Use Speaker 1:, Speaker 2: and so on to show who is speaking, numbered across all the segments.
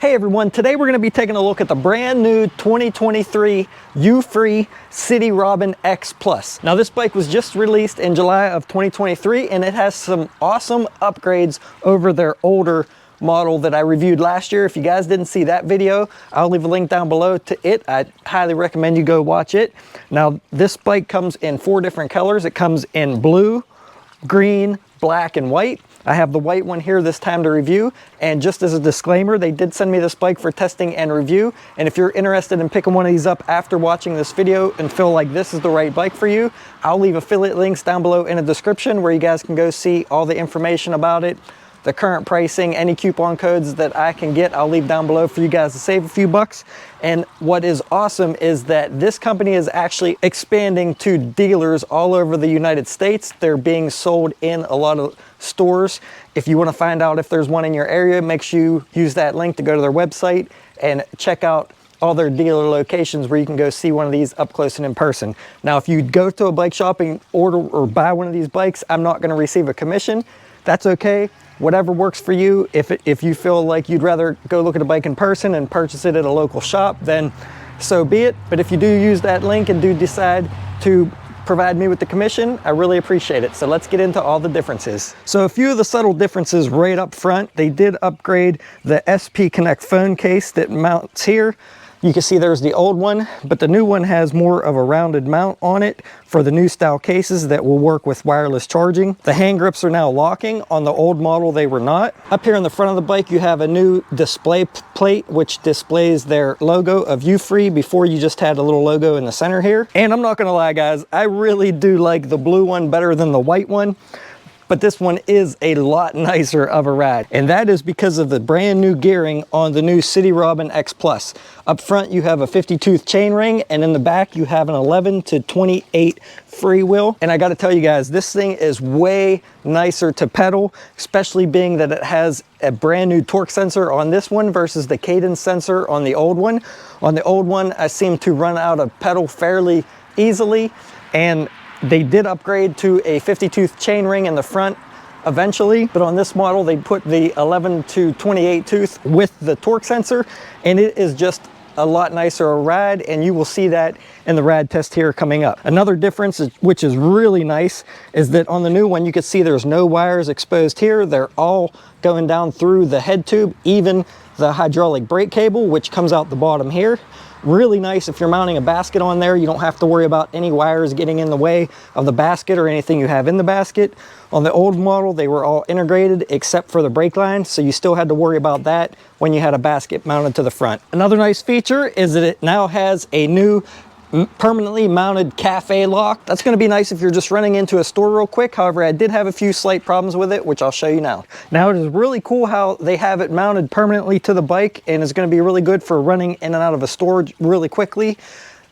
Speaker 1: Hey everyone, today we're going to be taking a look at the brand new 2023 Euphree City Robin X Plus. Now this bike was just released in July of 2023 and it has some awesome upgrades over their older model that I reviewed last year. If you guys didn't see that video, I'll leave a link down below to it. I highly recommend you go watch it. Now this bike comes in 4 different colors. It comes in blue, green, black, and white. I have the white one here this time to review, and just as a disclaimer, they did send me this bike for testing and review, and if you're interested in picking one of these up after watching this video and feel like this is the right bike for you, I'll leave affiliate links down below in the description where you guys can go see all the information about it, the current pricing, any coupon codes that I can get, I'll leave down below for you guys to save a few bucks. And what is awesome is that this company is actually expanding to dealers all over the United States. They're being sold in a lot of stores. If you want to find out if there's one in your area, make sure you use that link to go to their website and check out all their dealer locations where you can go see one of these up close and in person. Now, if you go to a bike shop and order or buy one of these bikes, I'm not going to receive a commission. That's okay. Whatever works for you. If you feel like you'd rather go look at a bike in person and purchase it at a local shop, then so be it. But if you do use that link and do decide to provide me with the commission, I really appreciate it. So let's get into all the differences. So a few of the subtle differences right up front. They did upgrade the SP Connect phone case that mounts here. You can see there's the old one, but the new one has more of a rounded mount on it for the new style cases that will work with wireless charging. The hand grips are now locking. On the old model, they were not. Up here on the front of the bike, you have a new display plate, which displays their logo of Euphree. Before, you just had a little logo in the center here. And I'm not gonna lie, guys, I really do like the blue one better than the white one. But this one is a lot nicer of a ride. And that is because of the brand new gearing on the new City Robin X Plus. Up front, you have a 50-tooth chainring, and in the back, you have an 11 to 28 freewheel. And I gotta tell you guys, this thing is way nicer to pedal, especially being that it has a brand new torque sensor on this one versus the Cadence sensor on the old one. On the old one, I seem to run out of pedal fairly easily, and they did upgrade to a 50-tooth chainring in the front eventually, but on this model they put the 11 to 28 tooth with the torque sensor, and it is just a lot nicer a ride, and you will see that in the ride test here coming up. Another difference, which is really nice, is that on the new one you can see there's no wires exposed here. They're all going down through the head tube, even the hydraulic brake cable, which comes out the bottom here. Really nice if you're mounting a basket on there. You don't have to worry about any wires getting in the way of the basket or anything you have in the basket. On the old model, they were all integrated except for the brake line, so you still had to worry about that when you had a basket mounted to the front. Another nice feature is that it now has a new permanently mounted cafe lock. That's going to be nice if you're just running into a store real quick. However, I did have a few slight problems with it, which I'll show you now. Now, it is really cool how they have it mounted permanently to the bike, and it's going to be really good for running in and out of a store really quickly.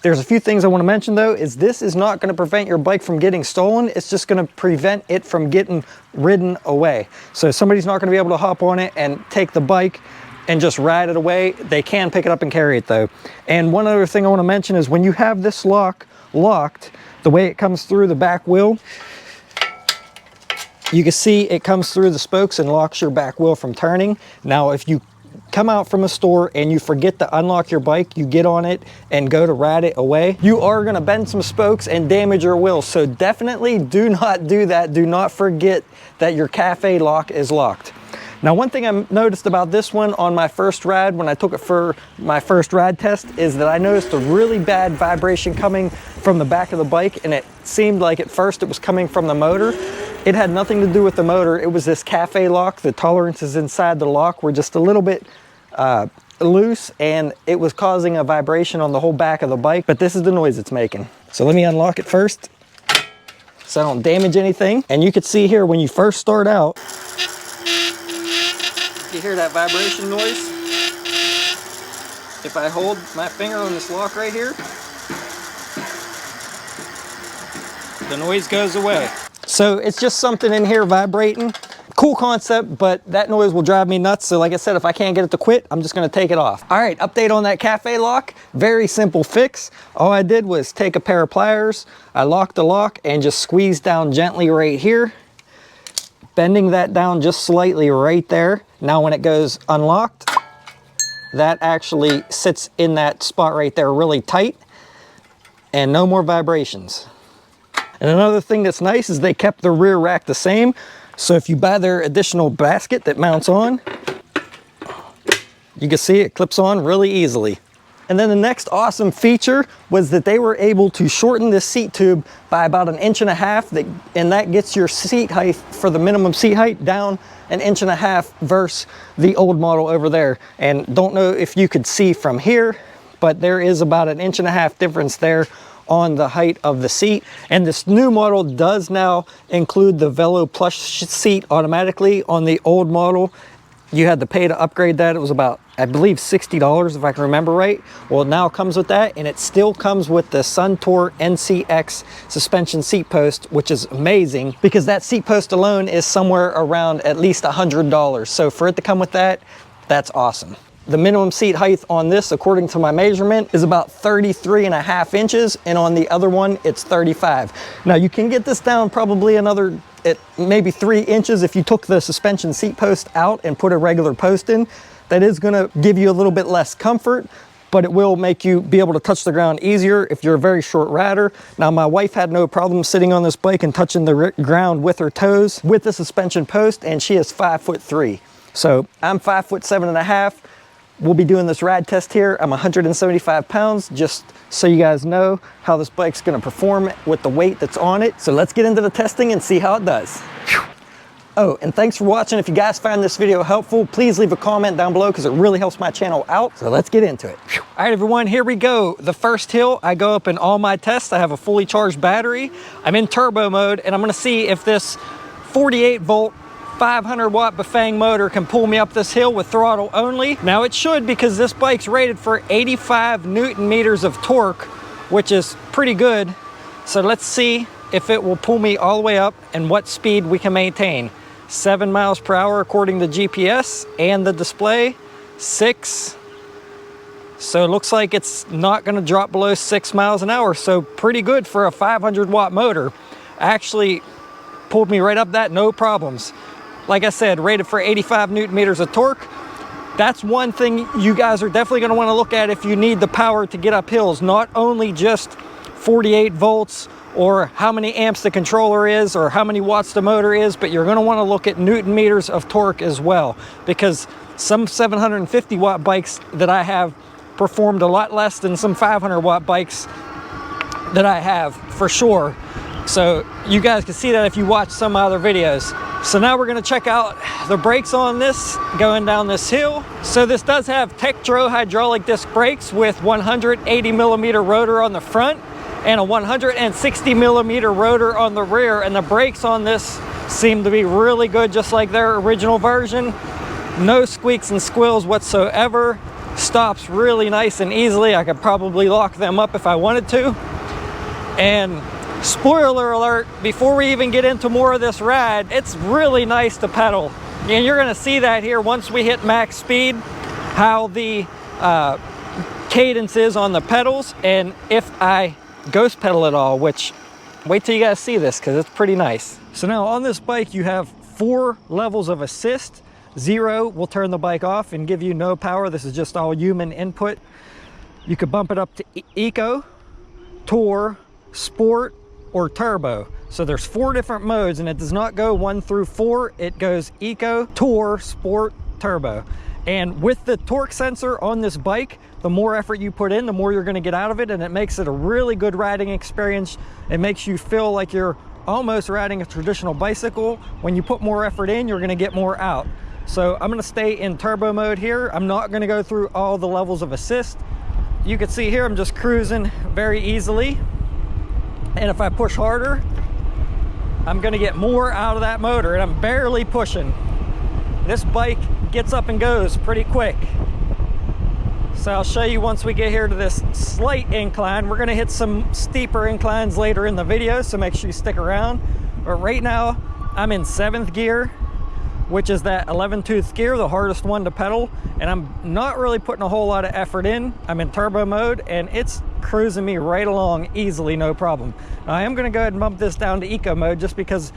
Speaker 1: There's a few things I want to mention though, is this is not going to prevent your bike from getting stolen. It's just going to prevent it from getting ridden away. So somebody's not going to be able to hop on it and take the bike and just ride it away. They can pick it up and carry it though. And one other thing I want to mention is when you have this lock locked, the way it comes through the back wheel, you can see it comes through the spokes and locks your back wheel from turning. Now, if you come out from a store and you forget to unlock your bike, you get on it and go to ride it away, you are going to bend some spokes and damage your wheel. So definitely do not do that. Do not forget that your cafe lock is locked. Now, one thing I noticed about this one on my first ride, when I took it for my first ride test, is that I noticed a really bad vibration coming from the back of the bike, and it seemed like at first it was coming from the motor. It had nothing to do with the motor. It was this cafe lock. The tolerances inside the lock were just a little bit loose, and it was causing a vibration on the whole back of the bike, but this is the noise it's making. So let me unlock it first so I don't damage anything. And you can see here when you first start out, you hear that vibration noise. If I hold my finger on this lock right here, the noise goes away. So it's just something in here vibrating. Cool concept, but that noise will drive me nuts. So like I said, if I can't get it to quit, I'm just gonna take it off. All right, update on that cafe lock. Very simple fix. All I did was take a pair of pliers, I locked the lock and just squeezed down gently right here, bending that down just slightly right there. Now when it goes unlocked, that actually sits in that spot right there really tight, and no more vibrations. And another thing that's nice is they kept the rear rack the same. So if you buy their additional basket that mounts on, you can see it clips on really easily. And then the next awesome feature was that they were able to shorten this seat tube by about 1.5 inches, and that gets your seat height for the minimum seat height down 1.5 inches versus the old model over there. And don't know if you could see from here, but there is about 1.5 inches difference there on the height of the seat. And this new model does now include the Velo plush seat automatically. On the old model, you had to pay to upgrade that. It was about, I believe, $60 if I can remember right. Well, it now comes with that, and it still comes with the Suntour NCX suspension seat post, which is amazing because that seat post alone is somewhere around at least $100. So for it to come with that, that's awesome. The minimum seat height on this, according to my measurement, is about 33.5 inches, and on the other one, it's 35. Now you can get this down probably another, maybe 3 inches if you took the suspension seat post out and put a regular post in. That is gonna give you a little bit less comfort, but it will make you be able to touch the ground easier if you're a very short rider. Now my wife had no problem sitting on this bike and touching the ground with her toes with the suspension post, and she is 5'3". So I'm 5'7.5". We'll be doing this ride test here. I'm 175 pounds, just so you guys know how this bike's gonna perform with the weight that's on it. So let's get into the testing and see how it does. Oh, and thanks for watching. If you guys found this video helpful, please leave a comment down below because it really helps my channel out. So let's get into it. All right, everyone, here we go. The first hill I go up in all my tests. I have a fully charged battery. I'm in turbo mode, and I'm gonna see if this 48 volt 500 watt Bafang motor can pull me up this hill with throttle only. Now it should, because this bike's rated for 85 Newton meters of torque, which is pretty good. So let's see if it will pull me all the way up and what speed we can maintain. 7 miles per hour according to GPS and the display, 6. So it looks like it's not gonna drop below 6 miles an hour. So pretty good for a 500 watt motor. Actually pulled me right up that, no problems. Like I said, rated for 85 Newton meters of torque. That's one thing you guys are definitely gonna wanna look at if you need the power to get up hills. Not only just 48 volts or how many amps the controller is or how many watts the motor is, but you're gonna wanna look at Newton meters of torque as well, because some 750 watt bikes that I have performed a lot less than some 500 watt bikes that I have, for sure. So you guys can see that if you watch some other videos. So now we're gonna check out the brakes on this going down this hill. So this does have Tektro hydraulic disc brakes with 180 millimeter rotor on the front and a 160 millimeter rotor on the rear. And the brakes on this seem to be really good, just like their original version. No squeaks and squeals whatsoever. Stops really nice and easily. I could probably lock them up if I wanted to. And spoiler alert, before we even get into more of this ride, it's really nice to pedal. And you're gonna see that here once we hit max speed, how the cadence is on the pedals, and if I ghost pedal at all, which, wait till you guys see this because it's pretty nice. So now on this bike, you have 4 levels of assist. 0 will turn the bike off and give you no power. This is just all human input. You could bump it up to Eco, Tour, Sport, or Turbo. So there's 4 different modes, and it does not go 1 through 4. It goes Eco, Tour, Sport, Turbo. And with the torque sensor on this bike, the more effort you put in, the more you're gonna get out of it, and it makes it a really good riding experience. It makes you feel like you're almost riding a traditional bicycle. When you put more effort in, you're gonna get more out. So I'm gonna stay in turbo mode here. I'm not gonna go through all the levels of assist. You can see here, I'm just cruising very easily. And if I push harder, I'm gonna get more out of that motor, and I'm barely pushing. This bike gets up and goes pretty quick. So I'll show you once we get here to this slight incline. We're gonna hit some steeper inclines later in the video, so make sure you stick around. But right now, I'm in 7th gear, which is that 11-tooth gear, the hardest one to pedal, and I'm not really putting a whole lot of effort in. I'm in turbo mode, and it's cruising me right along easily, no problem. Now, I am gonna go ahead and bump this down to eco mode just because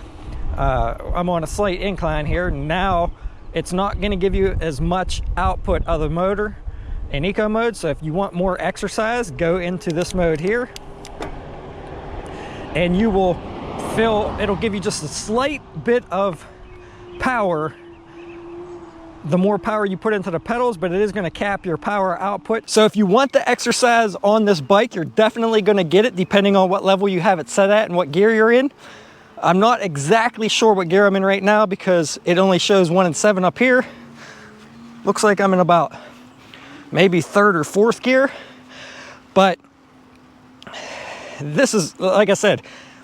Speaker 1: I'm on a slight incline here. Now, it's not gonna give you as much output of the motor. in eco mode. So if you want more exercise, go into this mode here, and you will feel, it'll give you just a slight bit of power the more power you put into the pedals, but it is going to cap your power output. So if you want the exercise on this bike, you're definitely going to get it depending on what level you have it set at and what gear you're in. I'm not exactly sure what gear I'm in right now because it only shows 1 and 7 up here. Looks like I'm in about maybe 3rd or 4th gear, but this is, like I said,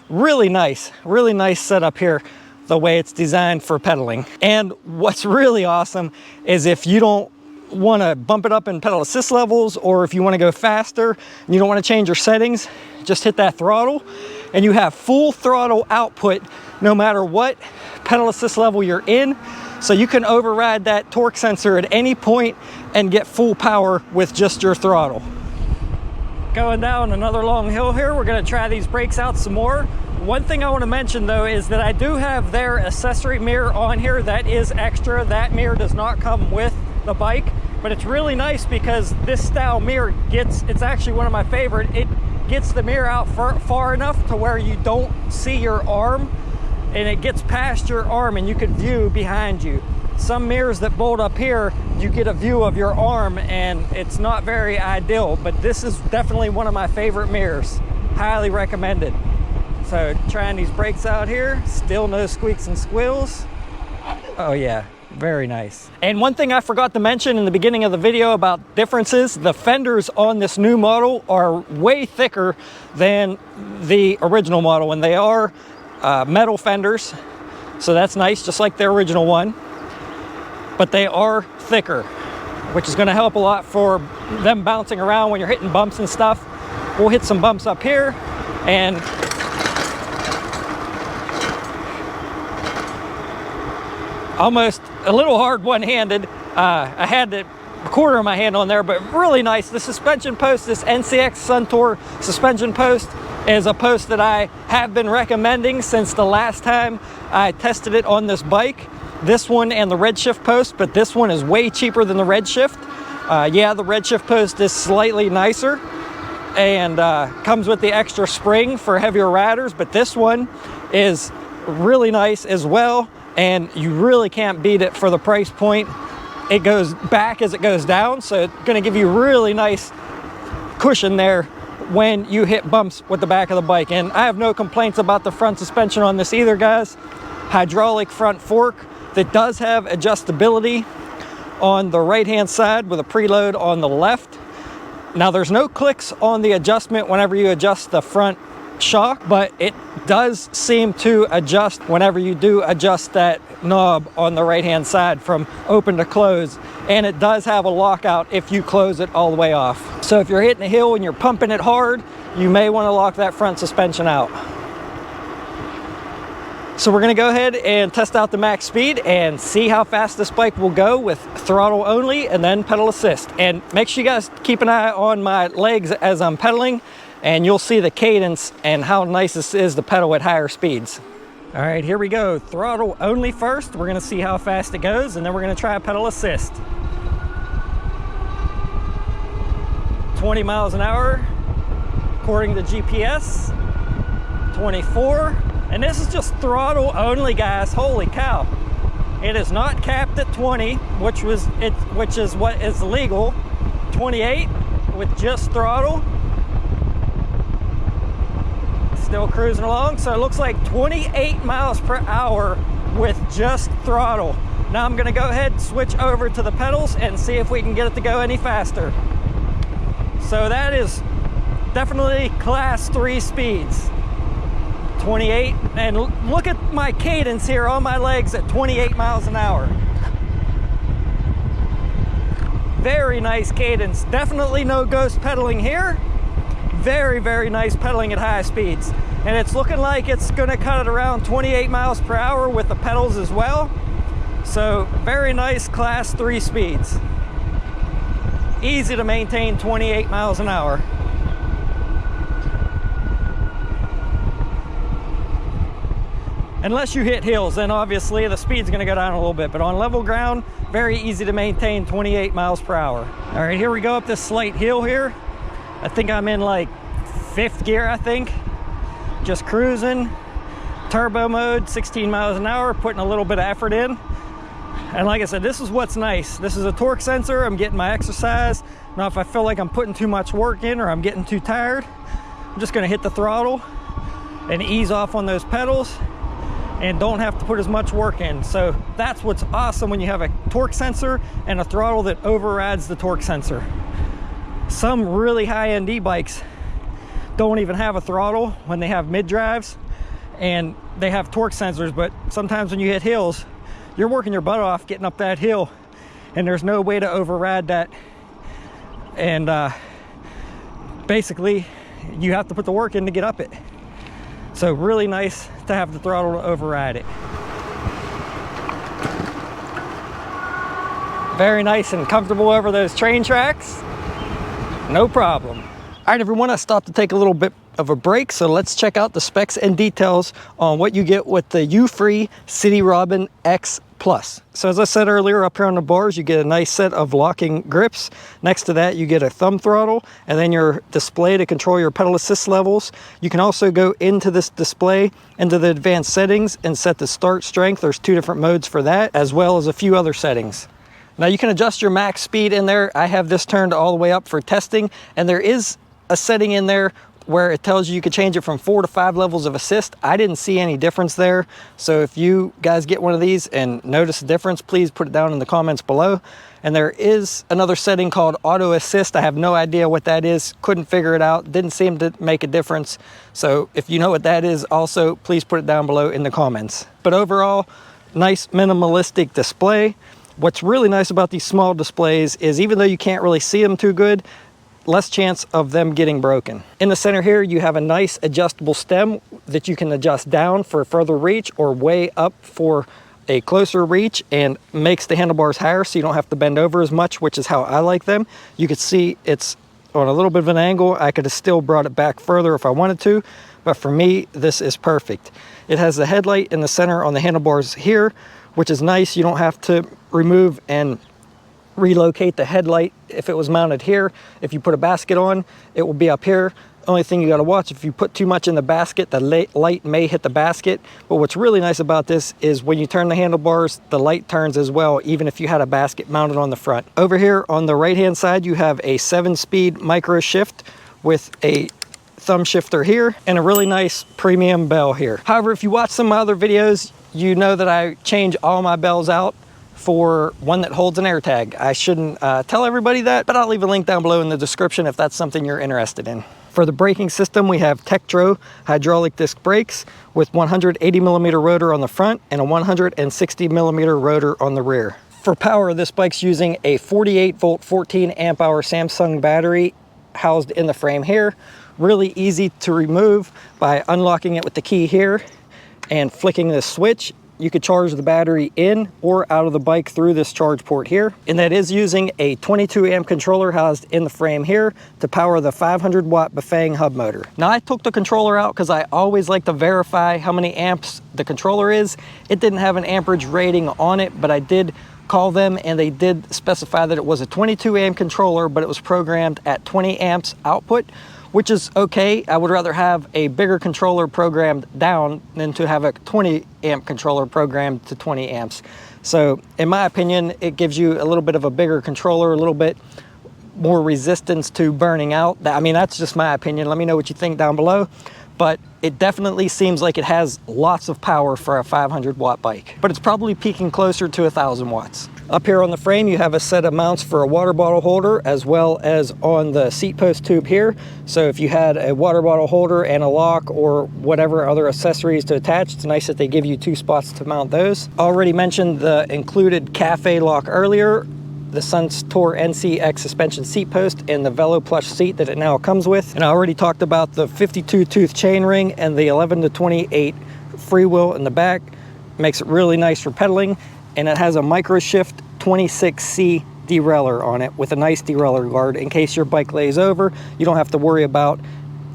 Speaker 1: really nice setup here, the way it's designed for pedaling. And what's really awesome is if you don't want to bump it up in pedal assist levels, or if you want to go faster and you don't want to change your settings, just hit that throttle and you have full throttle output no matter what pedal assist level you're in. So you can override that torque sensor at any point and get full power with just your throttle. Going down another long hill here, we're going to try these brakes out some more. One thing I want to mention though is that I do have their accessory mirror on here that is extra. That mirror does not come with the bike, but it's really nice because this style mirror it's actually one of my favorite. It gets the mirror out far enough to where you don't see your arm, and it gets past your arm and you can view behind you. Some mirrors that bolt up here, you get a view of your arm and it's not very ideal, but this is definitely one of my favorite mirrors. Highly recommended. So trying these brakes out here, still no squeaks and squeals. Oh yeah, very nice. And one thing I forgot to mention in the beginning of the video about differences, the fenders on this new model are way thicker than the original model, and they are metal fenders. So that's nice, just like the original one. But they are thicker, which is gonna help a lot for them bouncing around when you're hitting bumps and stuff. We'll hit some bumps up here, and almost a little hard one-handed. I had the quarter of my hand on there, but really nice. The suspension post, this NCX Suntour suspension post, is a post that I have been recommending since the last time I tested it on this bike. This one and the Redshift post, but this one is way cheaper than the Redshift. Yeah, the Redshift post is slightly nicer and comes with the extra spring for heavier riders, but this one is really nice as well, and you really can't beat it for the price point. It goes back as it goes down, so it's going to give you really nice cushion there when you hit bumps with the back of the bike. And I have no complaints about the front suspension on this either, guys. Hydraulic front fork that does have adjustability on the right hand side with a preload on the left. Now there's no clicks on the adjustment whenever you adjust the front shock, but it does seem to adjust whenever you do adjust that knob on the right hand side from open to close, and it does have a lockout if you close it all the way off. So if you're hitting a hill and you're pumping it hard, you may want to lock that front suspension out. So we're going to go ahead and test out the max speed and see how fast this bike will go with throttle only and then pedal assist. And make sure you guys keep an eye on my legs as I'm pedaling, and you'll see the cadence and how nice this is to pedal at higher speeds. All right, here we go. Throttle only first. We're going to see how fast it goes, and then we're going to try pedal assist. 20 miles an hour according to GPS. 24. And this is just throttle only, guys. Holy cow. It is not capped at 20, which is what is legal. 28 with just throttle. Still cruising along. So it looks like 28 miles per hour with just throttle. Now I'm going to go ahead and switch over to the pedals and see if we can get it to go any faster. So that is definitely class 3 speeds. 28, and look at my cadence here on my legs at 28 miles an hour. Very nice cadence. Definitely no ghost pedaling here. Very, very nice pedaling at high speeds. And it's looking like it's gonna cut it around 28 miles per hour with the pedals as well. So very nice class 3 speeds. Easy to maintain 28 miles an hour. Unless you hit hills, then obviously the speed's gonna go down a little bit, but on level ground, very easy to maintain 28 miles per hour. All right, here we go up this slight hill here. I think I'm in like 5th gear, I think. Just cruising, turbo mode, 16 miles an hour, putting a little bit of effort in. And like I said, this is what's nice. This is a torque sensor. I'm getting my exercise. Now, if I feel like I'm putting too much work in or I'm getting too tired, I'm just gonna hit the throttle and ease off on those pedals and don't have to put as much work in. So that's what's awesome when you have a torque sensor and a throttle that overrides the torque sensor. Some really high-end e-bikes don't even have a throttle when they have mid-drives, and they have torque sensors, but sometimes when you hit hills, you're working your butt off getting up that hill, and there's no way to override that. And basically, you have to put the work in to get up it. So really nice to have the throttle to override it. Very nice and comfortable over those train tracks. No problem. All right, everyone, I stopped to take a little bit of a break, so let's check out the specs and details on what you get with the Euphree City Robin X Plus. So as I said earlier, up here on the bars, you get a nice set of locking grips. Next to that, you get a thumb throttle and then your display to control your pedal assist levels. You can also go into this display, into the advanced settings, and set the start strength. There's 2 different modes for that, as well as a few other settings. Now you can adjust your max speed in there. I have this turned all the way up for testing, and there is a setting in there where it tells you could change it from 4 to 5 levels of assist. I didn't see any difference there. So if you guys get one of these and notice a difference, please put it down in the comments below. And there is another setting called auto assist. I have no idea what that is. Couldn't figure it out. Didn't seem to make a difference. So if you know what that is also, please put it down below in the comments. But overall, nice minimalistic display. What's really nice about these small displays is even though you can't really see them too good, less chance of them getting broken. In the center here, you have a nice adjustable stem that you can adjust down for further reach or way up for a closer reach, and makes the handlebars higher so you don't have to bend over as much, which is how I like them. You can see it's on a little bit of an angle. I could have still brought it back further if I wanted to, but for me, this is perfect. It has the headlight in the center on the handlebars here, which is nice. You don't have to remove and relocate the headlight if it was mounted here. If you put a basket on, it will be up here. Only thing you got to watch, if you put too much in the basket, the light may hit the basket. But what's really nice about this is when you turn the handlebars, the light turns as well, even if you had a basket mounted on the front. Over here on the right hand side, you have a 7-speed micro shift with a thumb shifter here and a really nice premium bell here. However, if you watch some of my other videos, you know that I change all my bells out for one that holds an AirTag. I shouldn't tell everybody that, but I'll leave a link down below in the description if that's something you're interested in. For the braking system, we have Tektro hydraulic disc brakes with 180mm rotor on the front and a 160mm rotor on the rear. For power, this bike's using a 48-volt, 14-amp-hour Samsung battery housed in the frame here. Really easy to remove by unlocking it with the key here and flicking this switch. You could charge the battery in or out of the bike through this charge port here. And that is using a 22-amp controller housed in the frame here to power the 500-watt Bafang hub motor. Now, I took the controller out because I always like to verify how many amps the controller is. It didn't have an amperage rating on it, but I did call them and they did specify that it was a 22-amp controller, but it was programmed at 20 amps output, which is okay. I would rather have a bigger controller programmed down than to have a 20 amp controller programmed to 20 amps. So in my opinion, it gives you a little bit of a bigger controller, a little bit more resistance to burning out. I mean, that's just my opinion. Let me know what you think down below. But it definitely seems like it has lots of power for a 500-watt bike, but it's probably peaking closer to 1,000 watts. Up here on the frame, you have a set of mounts for a water bottle holder, as well as on the seat post tube here. So if you had a water bottle holder and a lock or whatever other accessories to attach, it's nice that they give you 2 spots to mount those. Already mentioned the included cafe lock earlier, the Suntour NCX suspension seat post, and the Velo plush seat that it now comes with. And I already talked about the 52 tooth chain ring and the 11 to 28 freewheel in the back. Makes it really nice for pedaling. And it has a micro shift 26C derailleur on it with a nice derailleur guard in case your bike lays over. You don't have to worry about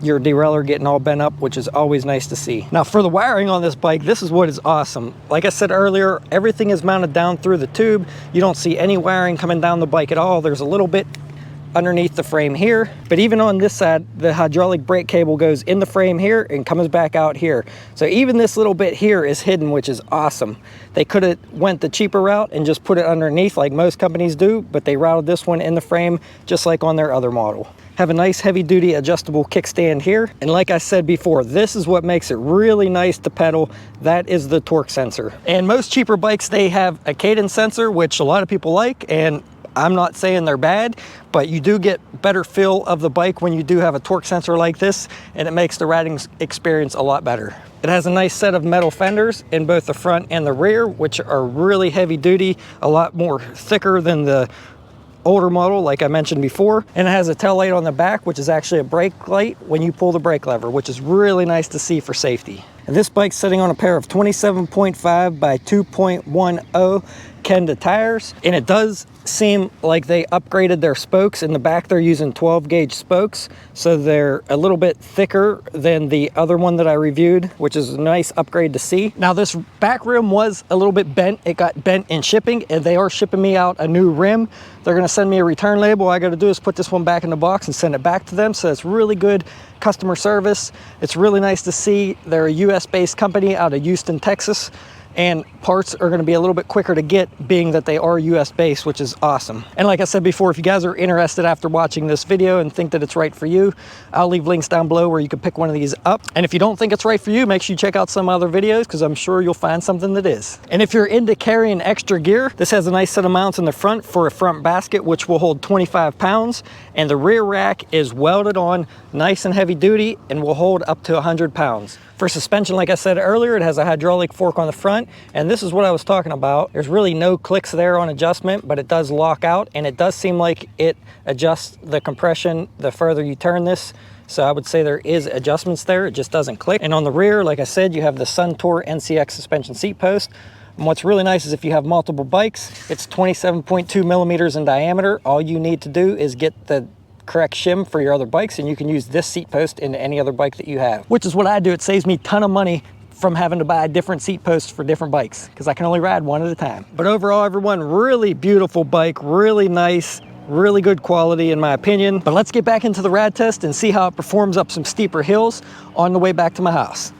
Speaker 1: your derailleur getting all bent up, which is always nice to see. Now for the wiring on this bike, this is what is awesome. Like I said earlier, everything is mounted down through the tube. You don't see any wiring coming down the bike at all. There's a little bit underneath the frame here, but even on this side, the hydraulic brake cable goes in the frame here and comes back out here. So even this little bit here is hidden, which is awesome. They could have went the cheaper route and just put it underneath like most companies do, but they routed this one in the frame just like on their other model. Have a nice heavy duty adjustable kickstand here, and like I said before, this is what makes it really nice to pedal. That is the torque sensor. And most cheaper bikes, they have a Cadence sensor, which a lot of people like, and I'm not saying they're bad, but you do get better feel of the bike when you do have a torque sensor like this, and it makes the riding experience a lot better. It has a nice set of metal fenders in both the front and the rear, which are really heavy duty, a lot more thicker than the older model like I mentioned before. And it has a tail light on the back, which is actually a brake light when you pull the brake lever, which is really nice to see for safety. And this bike's sitting on a pair of 27.5 by 2.10 Kenda tires, and it does seem like they upgraded their spokes. In the back they're using 12 gauge spokes, so they're a little bit thicker than the other one that I reviewed, which is a nice upgrade to see. Now this back rim was a little bit bent. It got bent in shipping, and they are shipping me out a new rim. They're going to send me a return label. All I got to do is put this one back in the box and send it back to them. So it's really good customer service. It's really nice to see. They're a US based company out of Houston, Texas, and parts are going to be a little bit quicker to get, being that they are US based, which is awesome. And like I said before, if you guys are interested after watching this video and think that it's right for you, I'll leave links down below where you can pick one of these up. And if you don't think it's right for you, make sure you check out some other videos, because I'm sure you'll find something that is. And if you're into carrying extra gear, this has a nice set of mounts in the front for a front basket, which will hold 25 pounds. And the rear rack is welded on, nice and heavy duty, and will hold up to 100 pounds. For suspension, like I said earlier, it has a hydraulic fork on the front, and this is what I was talking about. There's really no clicks there on adjustment, but it does lock out, and it does seem like it adjusts the compression the further you turn this. So I would say there is adjustments there, it just doesn't click. And on the rear, like I said, you have the Suntour NCX suspension seat post. And what's really nice is if you have multiple bikes, it's 27.2 millimeters in diameter. All you need to do is get the correct shim for your other bikes, and you can use this seat post into any other bike that you have, which is what I do. It saves me a ton of money from having to buy different seat posts for different bikes, because I can only ride one at a time. But overall, everyone, really beautiful bike, really nice, really good quality in my opinion. But let's get back into the rad test and see how it performs up some steeper hills on the way back to my house.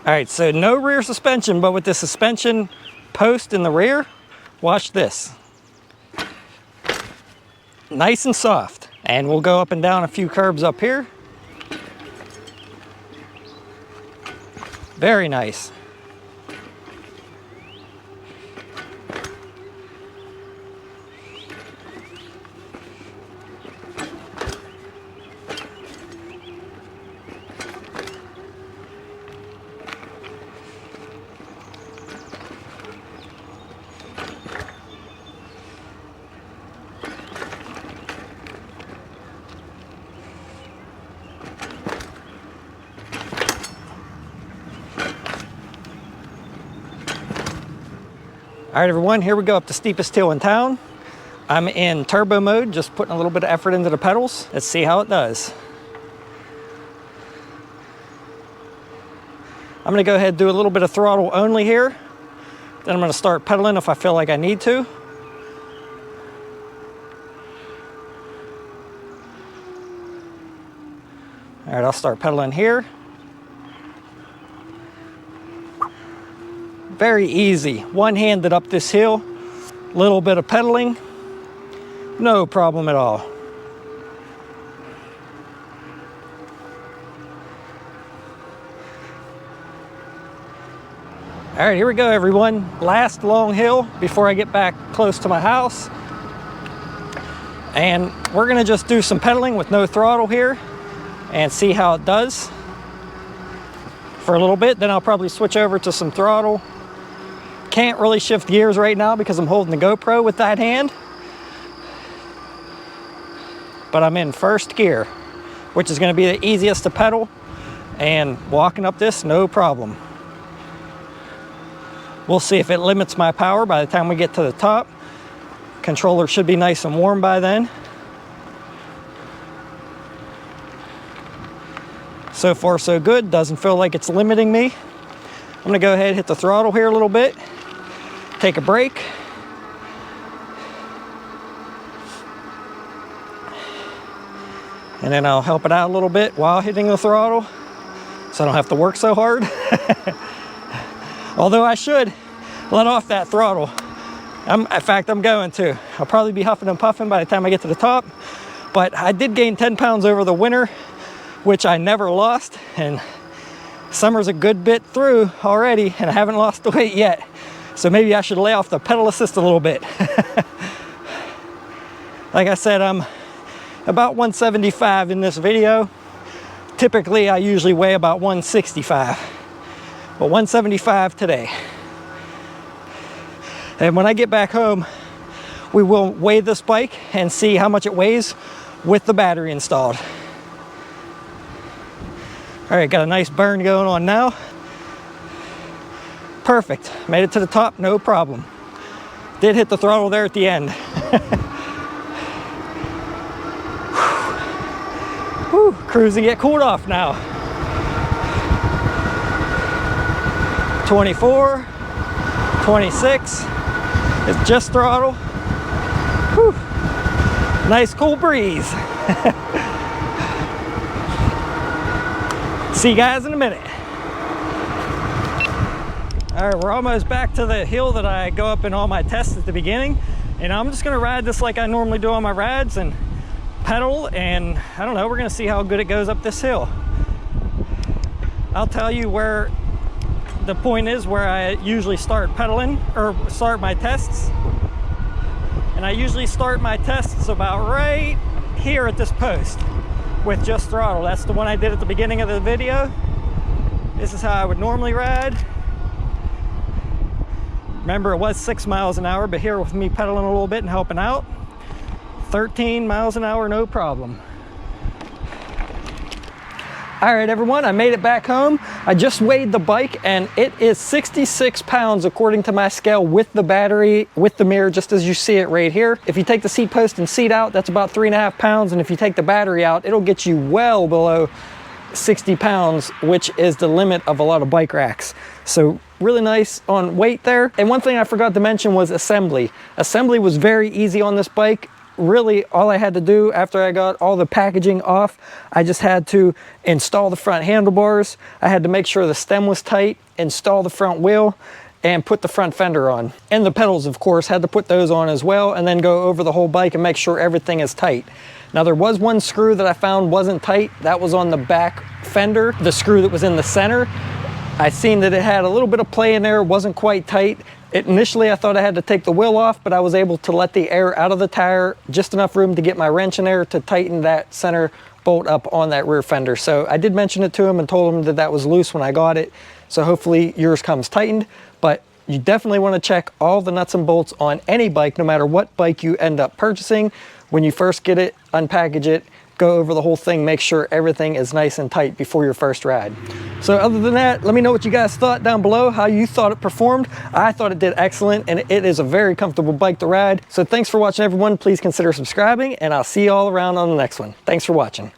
Speaker 1: All right, so no rear suspension, but with the suspension post in the rear, watch this. Nice and soft. And we'll go up and down a few curbs up here. Very nice. All right, everyone, here we go up the steepest hill in town. I'm in turbo mode, just putting a little bit of effort into the pedals. Let's see how it does. I'm gonna go ahead and do a little bit of throttle only here. Then I'm gonna start pedaling if I feel like I need to. All right, I'll start pedaling here. Very easy, one-handed up this hill, little bit of pedaling, no problem at all. All right, here we go, everyone. Last long hill before I get back close to my house. And we're gonna just do some pedaling with no throttle here and see how it does for a little bit. Then I'll probably switch over to some throttle. Can't really shift gears right now because I'm holding the GoPro with that hand. But I'm in first gear, which is going to be the easiest to pedal, and walking up this, no problem. We'll see if it limits my power by the time we get to the top. Controller should be nice and warm by then. So far so good, doesn't feel like it's limiting me. I'm gonna go ahead and hit the throttle here a little bit, take a break. And then I'll help it out a little bit while hitting the throttle so I don't have to work so hard. Although I should let off that throttle. In fact, I'm going to. I'll probably be huffing and puffing by the time I get to the top, but I did gain 10 pounds over the winter, which I never lost, and summer's a good bit through already, and I haven't lost the weight yet. So maybe I should lay off the pedal assist a little bit. Like I said, I'm about 175 in this video. Typically, I usually weigh about 165, but 175 today. And when I get back home, we will weigh this bike and see how much it weighs with the battery installed. All right, got a nice burn going on now. Perfect, made it to the top, no problem. Did hit the throttle there at the end. Whew, cruising get cooled off now. 24, 26, it's just throttle. Whew. Nice cool breeze. See you guys in a minute. All right, we're almost back to the hill that I go up in all my tests at the beginning. And I'm just gonna ride this like I normally do on my rides and pedal, and I don't know, we're gonna see how good it goes up this hill. I'll tell you where the point is where I usually start pedaling or start my tests. And I usually start my tests about right here at this post with just throttle. That's the one I did at the beginning of the video. This is how I would normally ride. Remember, it was 6 miles an hour, but here with me pedaling a little bit and helping out, 13 miles an hour, no problem. All right, everyone, I made it back home. I just weighed the bike and it is 66 pounds according to my scale with the battery, with the mirror, just as you see it right here. If you take the seat post and seat out, that's about 3.5 pounds. And if you take the battery out, it'll get you well below 60 pounds, which is the limit of a lot of bike racks. So really nice on weight there. And one thing I forgot to mention was assembly. Assembly was very easy on this bike. Really, all I had to do after I got all the packaging off, I just had to install the front handlebars. I had to make sure the stem was tight, install the front wheel, and put the front fender on. And the pedals, of course, had to put those on as well, and then go over the whole bike and make sure everything is tight. Now, there was one screw that I found wasn't tight. That was on the back fender, the screw that was in the center. I seen that it had a little bit of play in there, wasn't quite tight. Initially, I thought I had to take the wheel off, but I was able to let the air out of the tire, just enough room to get my wrench in there to tighten that center bolt up on that rear fender. So I did mention it to him and told him that that was loose when I got it. So hopefully yours comes tightened, but you definitely want to check all the nuts and bolts on any bike, no matter what bike you end up purchasing. When you first get it, unpackage it, go over the whole thing, make sure everything is nice and tight before your first ride. So other than that, let me know what you guys thought down below, how you thought it performed. I thought it did excellent, and it is a very comfortable bike to ride. So thanks for watching, everyone. Please consider subscribing, and I'll see you all around on the next one. Thanks for watching.